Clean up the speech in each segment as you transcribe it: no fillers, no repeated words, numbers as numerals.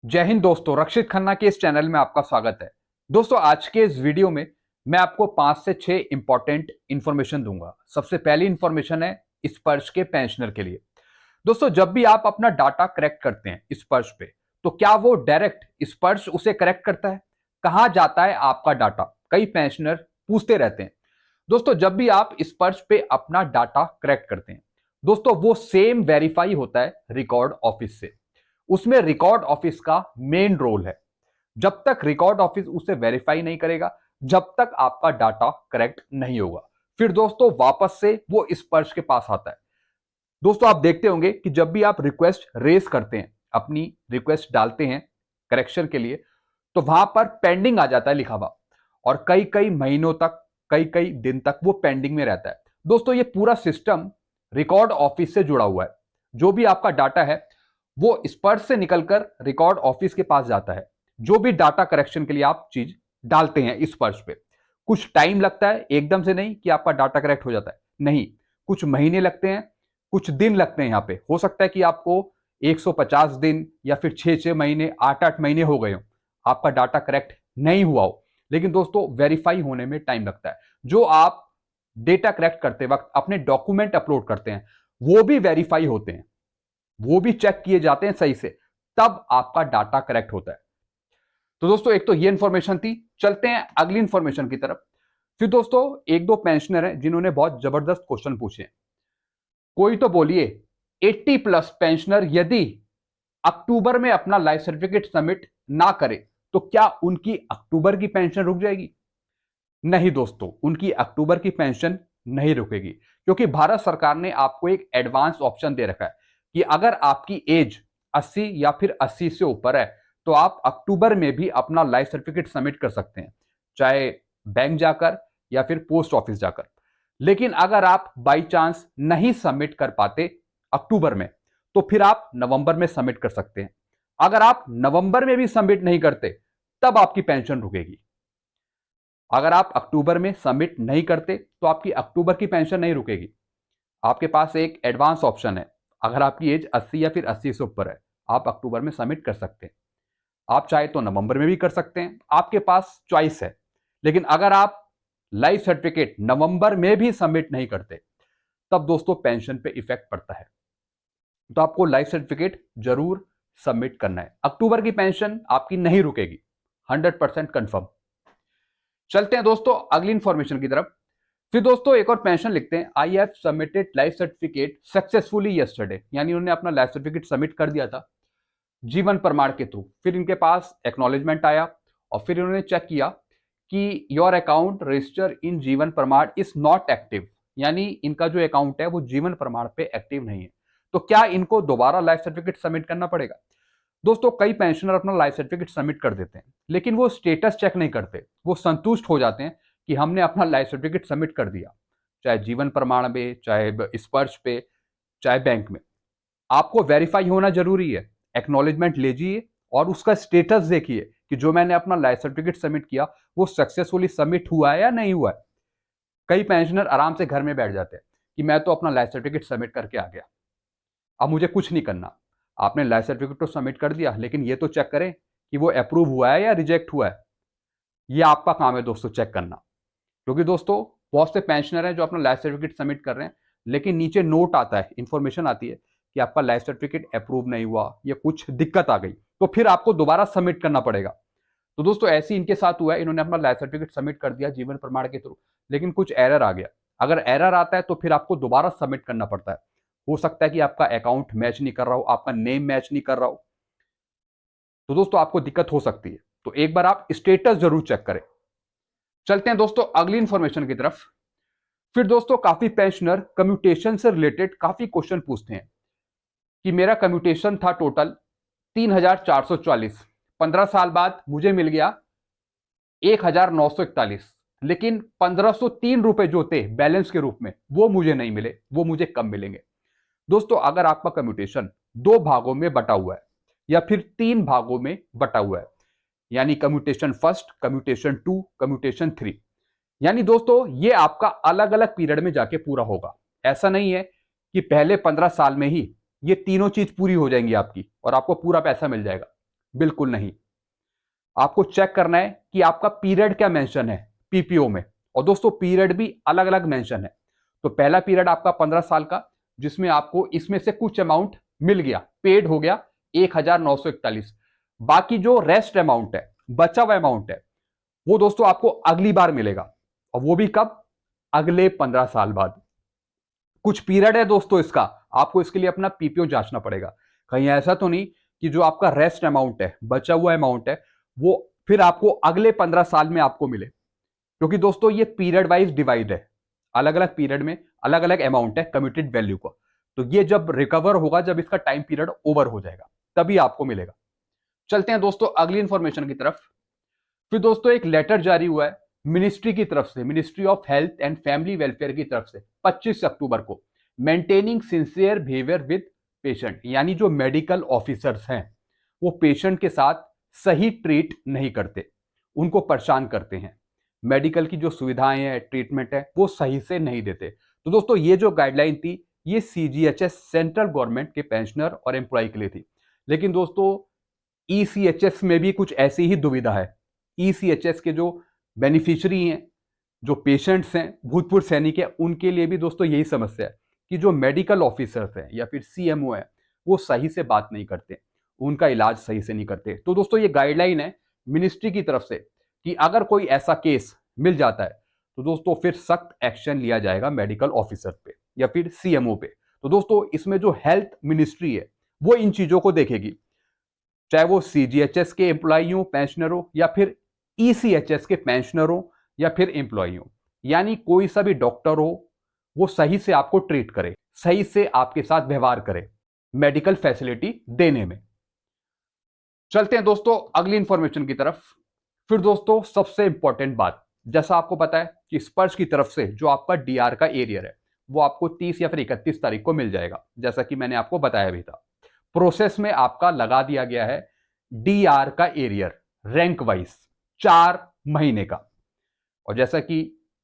जय हिंद दोस्तों, रक्षित खन्ना के इस चैनल में आपका स्वागत है। दोस्तों, आज के इस वीडियो में मैं आपको 5 से 6 इंपॉर्टेंट इंफॉर्मेशन दूंगा। सबसे पहली इंफॉर्मेशन है स्पर्श के पेंशनर के लिए। दोस्तों, जब भी आप अपना डाटा करेक्ट करते हैं स्पर्श पे, तो क्या वो डायरेक्ट स्पर्श उसे करेक्ट करता है? कहां जाता है आपका डाटा? कई पेंशनर पूछते रहते हैं। दोस्तों, जब भी आप स्पर्श पे अपना डाटा करेक्ट करते हैं, दोस्तों वो सेम वेरीफाई होता है रिकॉर्ड ऑफिस से। उसमें रिकॉर्ड ऑफिस का मेन रोल है। जब तक रिकॉर्ड ऑफिस उसे वेरीफाई नहीं करेगा, जब तक आपका डाटा करेक्ट नहीं होगा, फिर दोस्तों वापस से वो स्पर्श के पास आता है। दोस्तों, आप देखते होंगे कि जब भी आप रिक्वेस्ट रेज करते हैं, अपनी रिक्वेस्ट डालते हैं करेक्शन के लिए, तो वहां पर पेंडिंग आ जाता है लिखा हुआ, और कई कई महीनों तक, कई कई दिन तक वो पेंडिंग में रहता है। दोस्तों, ये पूरा सिस्टम रिकॉर्ड ऑफिस से जुड़ा हुआ है। जो भी आपका डाटा है वो स्पर्श से निकलकर रिकॉर्ड ऑफिस के पास जाता है। जो भी डाटा करेक्शन के लिए आप चीज डालते हैं स्पर्श पे, कुछ टाइम लगता है, एकदम से नहीं कि आपका डाटा करेक्ट हो जाता है, नहीं, कुछ महीने लगते हैं, कुछ दिन लगते हैं। यहां पे हो सकता है कि आपको 150 दिन या फिर 6-6 महीने, 8-8 महीने हो गए हो, आपका डाटा करेक्ट नहीं हुआ हो। लेकिन दोस्तों, वेरीफाई होने में टाइम लगता है। जो आप डेटा करेक्ट करते वक्त अपने डॉक्यूमेंट अपलोड करते हैं, वो भी वेरीफाई होते हैं, वो भी चेक किए जाते हैं सही से, तब आपका डाटा करेक्ट होता है। तो दोस्तों, एक तो ये इंफॉर्मेशन थी। चलते हैं अगली इंफॉर्मेशन की तरफ। फिर दोस्तों, एक दो पेंशनर हैं जिन्होंने बहुत जबरदस्त क्वेश्चन पूछे हैं। कोई तो बोलिए 80+ पेंशनर यदि अक्टूबर में अपना लाइफ सर्टिफिकेट सबमिट ना करे, तो क्या उनकी अक्टूबर की पेंशन रुक जाएगी? नहीं दोस्तों, उनकी अक्टूबर की पेंशन नहीं रुकेगी, क्योंकि भारत सरकार ने आपको एक एडवांस ऑप्शन दे रखा है कि अगर आपकी एज 80 या फिर 80 से ऊपर है, तो आप अक्टूबर में भी अपना लाइफ सर्टिफिकेट सबमिट कर सकते हैं, चाहे बैंक जाकर या फिर पोस्ट ऑफिस जाकर। लेकिन अगर आप बाई चांस नहीं सबमिट कर पाते अक्टूबर में, तो फिर आप नवंबर में सबमिट कर सकते हैं। अगर आप नवंबर में भी सबमिट नहीं करते, तब आपकी पेंशन रुकेगी। अगर आप अक्टूबर में सबमिट नहीं करते, तो आपकी अक्टूबर की पेंशन नहीं रुकेगी। आपके पास एक एडवांस ऑप्शन है। अगर आपकी एज 80 या फिर 80 से ऊपर है, आप अक्टूबर में सबमिट कर सकते हैं। आप चाहे तो नवंबर में भी कर सकते हैं, आपके पास चॉइस है। लेकिन अगर आप लाइफ सर्टिफिकेट नवंबर में भी सबमिट नहीं करते, तब दोस्तों पेंशन पे इफेक्ट पड़ता है। तो आपको लाइफ सर्टिफिकेट जरूर सबमिट करना है। अक्टूबर की पेंशन आपकी नहीं रुकेगी, 100% कंफर्म। चलते हैं दोस्तों अगली इंफॉर्मेशन की तरफ। फिर दोस्तों, एक और पेंशन लिखते हैं, I have submitted life certificate successfully yesterday, यानी उन्होंने अपना लाइफ सर्टिफिकेट सबमिट कर दिया था जीवन प्रमाण के थ्रू। फिर इनके पास एक्नॉलेजमेंट आया, और फिर इन्होंने चेक किया कि योर अकाउंट रजिस्टर इन जीवन प्रमाण इज नॉट एक्टिव, यानी इनका जो अकाउंट है वो जीवन प्रमाण पे एक्टिव नहीं है। तो क्या इनको दोबारा लाइफ सर्टिफिकेट सबमिट करना पड़ेगा? दोस्तों, कई पेंशनर अपना लाइफ सर्टिफिकेट सबमिट कर देते हैं, लेकिन वो स्टेटस चेक नहीं करते। वो संतुष्ट हो जाते हैं कि हमने अपना लाइफ सर्टिफिकेट सबमिट कर दिया, चाहे जीवन प्रमाण में, चाहे स्पर्श पे, चाहे बैंक में। आपको वेरीफाई होना जरूरी है। एक्नॉलेजमेंट लीजिए और उसका स्टेटस देखिए कि जो मैंने अपना लाइफ सर्टिफिकेट सबमिट किया वो सक्सेसफुली सबमिट हुआ है या नहीं हुआ है। कई पेंशनर आराम से घर में बैठ जाते हैं कि मैं तो अपना लाइफ सर्टिफिकेट सबमिट करके आ गया, अब मुझे कुछ नहीं करना। आपने लाइफ सर्टिफिकेट तो सबमिट कर दिया, लेकिन ये तो चेक करें कि वो अप्रूव हुआ है या रिजेक्ट हुआ है। ये आपका काम है दोस्तों, चेक करना। क्योंकि दोस्तों, बहुत से पेंशनर हैं जो अपना लाइफ सर्टिफिकेट सबमिट कर रहे हैं, लेकिन नीचे नोट आता है, इंफॉर्मेशन आती है कि आपका लाइफ सर्टिफिकेट अप्रूव नहीं हुआ या कुछ दिक्कत आ गई, तो फिर आपको दोबारा सबमिट करना पड़ेगा। तो दोस्तों, ऐसे इनके साथ हुआ है। इन्होंने अपना लाइफ सर्टिफिकेट सबमिट कर दिया जीवन प्रमाण के थ्रू, लेकिन कुछ एरर आ गया। अगर एरर आता है तो फिर आपको दोबारा सबमिट करना पड़ता है। हो सकता है कि आपका अकाउंट मैच नहीं कर रहा हो, आपका नेम मैच नहीं कर रहा हो, तो दोस्तों आपको दिक्कत हो सकती है। तो एक बार आप स्टेटस जरूर चेक करें। चलते हैं दोस्तों अगली इंफॉर्मेशन की तरफ। फिर दोस्तों, काफी पेंशनर कम्यूटेशन से रिलेटेड काफी क्वेश्चन पूछते हैं कि मेरा कम्यूटेशन था टोटल 3440, 15 साल बाद मुझे मिल गया 1941, लेकिन 1503 रुपए जो थे बैलेंस के रूप में वो मुझे नहीं मिले, वो मुझे कब मिलेंगे? दोस्तों, अगर आपका कम्यूटेशन 2 भागों में बटा हुआ है या फिर 3 भागों में बटा हुआ है, यानी कम्यूटेशन फर्स्ट, कम्यूटेशन 2, कम्यूटेशन 3, यानी दोस्तों ये आपका अलग अलग पीरियड में जाके पूरा होगा। ऐसा नहीं है कि पहले 15 साल में ही ये तीनों चीज पूरी हो जाएंगी आपकी और आपको पूरा पैसा मिल जाएगा। बिल्कुल नहीं। आपको चेक करना है कि आपका पीरियड क्या मेंशन है पीपीओ में। और दोस्तों पीरियड भी अलग अलग मेंशन है। तो पहला पीरियड आपका 15 साल का, जिसमें आपको इसमें से कुछ अमाउंट मिल गया, पेड हो गया 1941। बाकी जो रेस्ट अमाउंट है, बचा हुआ अमाउंट है, वो दोस्तों आपको अगली बार मिलेगा। और वो भी कब? अगले 15 साल बाद। कुछ पीरियड है दोस्तों इसका, आपको इसके लिए अपना पीपीओ जांचना पड़ेगा। कहीं ऐसा तो नहीं कि जो आपका रेस्ट अमाउंट है, बचा हुआ अमाउंट है, वो फिर आपको अगले 15 साल में आपको मिले। क्योंकि दोस्तों ये पीरियड वाइज डिवाइड है, अलग अलग पीरियड में अलग अलग अमाउंट है कम्यूटेड वैल्यू का। तो ये जब रिकवर होगा, जब इसका टाइम पीरियड ओवर हो जाएगा, तभी आपको मिलेगा। चलते हैं दोस्तों अगली इंफॉर्मेशन की तरफ। फिर दोस्तों एक लेटर जारी हुआ है मिनिस्ट्री की तरफ से, ministry of health and family welfare की तरफ से 25 अक्टूबर को। Maintaining sincere behaviour with patient, यानी जो मेडिकल ऑफिसर्स हैं वो पेशेंट के साथ सही ट्रीट नहीं करते, उनको परेशान करते हैं, मेडिकल की जो सुविधाएं हैं, ट्रीटमेंट है, वो सही से नहीं देते। तो दोस्तों ये जो गाइडलाइन थी, ये सीजीएचएस सेंट्रल गवर्नमेंट के पेंशनर और एम्प्लॉय के लिए थी। लेकिन दोस्तों ईसीएचएस में भी कुछ ऐसी ही दुविधा है। ईसीएचएस के जो बेनिफिशियरी हैं, जो पेशेंट्स हैं, भूतपूर्व सैनिक हैं, उनके लिए भी दोस्तों यही समस्या है कि जो मेडिकल ऑफिसर्स हैं या फिर सीएमओ है, वो सही से बात नहीं करते, उनका इलाज सही से नहीं करते। तो दोस्तों ये गाइडलाइन है मिनिस्ट्री की तरफ से कि अगर कोई ऐसा केस मिल जाता है तो दोस्तों फिर सख्त एक्शन लिया जाएगा मेडिकल ऑफिसर पे या फिर सीएमओ पे। तो दोस्तों इसमें जो हेल्थ मिनिस्ट्री है वो इन चीजों को देखेगी, चाहे वो सीजीएचएस के एम्प्लॉई हो, पेंशनर हो, या फिर ईसीएचएस के पेंशनर हो या फिर एम्प्लॉई हो। यानी कोई सा भी डॉक्टर हो, वो सही से आपको ट्रीट करे, सही से आपके साथ व्यवहार करे मेडिकल फैसिलिटी देने में। चलते हैं दोस्तों अगली इंफॉर्मेशन की तरफ। फिर दोस्तों सबसे इंपॉर्टेंट बात, जैसा आपको पता है कि स्पर्श की तरफ से जो आपका डीआर का एरियर है वो आपको 30 या फिर 31 तारीख को मिल जाएगा, जैसा कि मैंने आपको बताया भी था। प्रोसेस में आपका लगा दिया गया है डीआर का एरियर रैंक वाइज 4 महीने का। और जैसा कि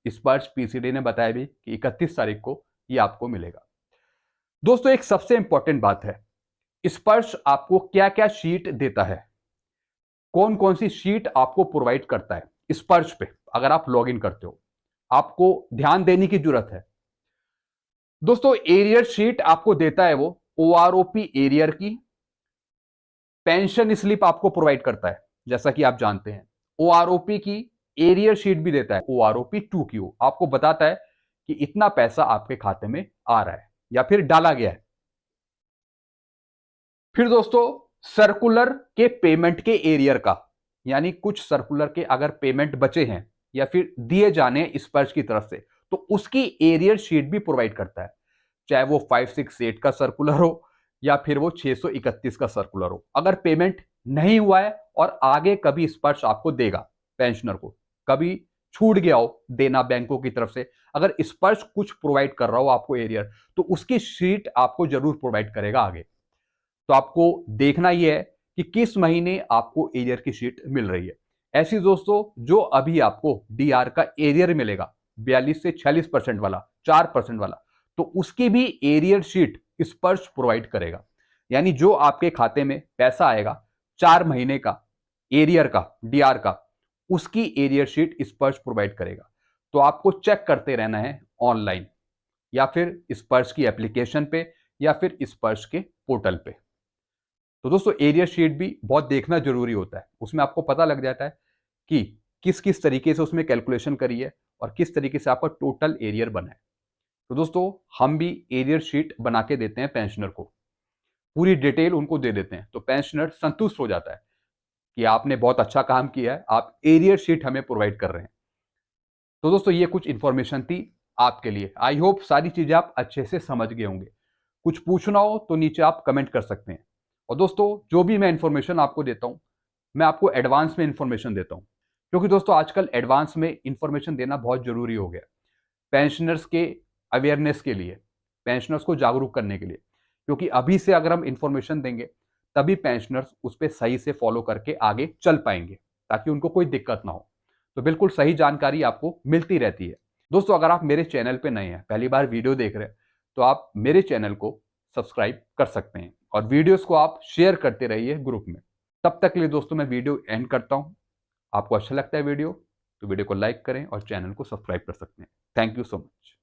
स्पर्श पीसीडी ने बताया भी कि 31 तारीख को ये आपको मिलेगा। दोस्तों एक सबसे इंपॉर्टेंट बात है, स्पर्श आपको क्या क्या शीट देता है, कौन कौन सी शीट आपको प्रोवाइड करता है स्पर्श पे। अगर आप लॉगिन करते हो, आपको ध्यान देने की जरूरत है। दोस्तों एरियर शीट आपको देता है वो ओआरओपी एरियर की, पेंशन स्लिप आपको प्रोवाइड करता है, जैसा कि आप जानते हैं। ओआरओपी की एरियर शीट भी देता है, ओआरओपी 2 की आपको बताता है कि इतना पैसा आपके खाते में आ रहा है या फिर डाला गया है। फिर दोस्तों सर्कुलर के पेमेंट के एरियर का, यानी कुछ सर्कुलर के अगर पेमेंट बचे हैं या फिर दिए जाने स्पर्श की तरफ से, तो उसकी एरियर शीट भी प्रोवाइड करता है, चाहे वो 568 का सर्कुलर हो या फिर वो 631 का सर्कुलर हो। अगर पेमेंट नहीं हुआ है और आगे कभी स्पर्श आपको देगा, पेंशनर को कभी छूट गया हो देना बैंकों की तरफ से, अगर स्पर्श कुछ प्रोवाइड कर रहा हो आपको एरियर, तो उसकी शीट आपको जरूर प्रोवाइड करेगा आगे। तो आपको देखना यह है कि किस महीने आपको एरियर की शीट मिल रही है। ऐसी दोस्तों जो अभी आपको डीआर का एरियर मिलेगा 42 से 46% वाला, 4% वाला, तो उसकी भी एरियर शीट स्पर्श प्रोवाइड करेगा। यानी जो आपके खाते में पैसा आएगा 4 महीने का एरियर का, डीआर का, उसकी एरियर शीट स्पर्श प्रोवाइड करेगा। तो आपको चेक करते रहना है ऑनलाइन या फिर स्पर्श की एप्लीकेशन पे या फिर स्पर्श के पोर्टल पे। तो दोस्तों एरियर शीट भी बहुत देखना जरूरी होता है, उसमें आपको पता लग जाता है कि किस किस तरीके से उसमें कैलकुलेशन करी है और किस तरीके से आपका टोटल एरियर बना है। तो दोस्तों हम भी एरियर शीट बना के देते हैं पेंशनर को, पूरी डिटेल उनको दे देते हैं, तो पेंशनर संतुष्ट हो जाता है कि आपने बहुत अच्छा काम किया है, आप एरियर शीट हमें प्रोवाइड कर रहे हैं। तो दोस्तों ये कुछ इंफॉर्मेशन थी आपके लिए। आई होप सारी चीजें आप अच्छे से समझ गए होंगे। कुछ पूछना हो तो नीचे आप कमेंट कर सकते हैं। और दोस्तों जो भी मैं इंफॉर्मेशन आपको देता हूं, मैं आपको एडवांस में इंफॉर्मेशन देता हूं, क्योंकि दोस्तों आजकल एडवांस में इंफॉर्मेशन देना बहुत जरूरी हो गया पेंशनर्स के अवेयरनेस के लिए, पेंशनर्स को जागरूक करने के लिए। क्योंकि अभी से अगर हम इंफॉर्मेशन देंगे तभी पेंशनर्स उस पर सही से फॉलो करके आगे चल पाएंगे, ताकि उनको कोई दिक्कत ना हो। तो बिल्कुल सही जानकारी आपको मिलती रहती है। दोस्तों अगर आप मेरे चैनल पे नए हैं, पहली बार वीडियो देख रहे हैं, तो आप मेरे चैनल को सब्सक्राइब कर सकते हैं और वीडियोस को आप शेयर करते रहिए ग्रुप में। तब तक के लिए दोस्तों मैं वीडियो एंड करता हूं। आपको अच्छा लगता है वीडियो तो वीडियो को लाइक करें और चैनल को सब्सक्राइब कर सकते हैं। Thank you so much.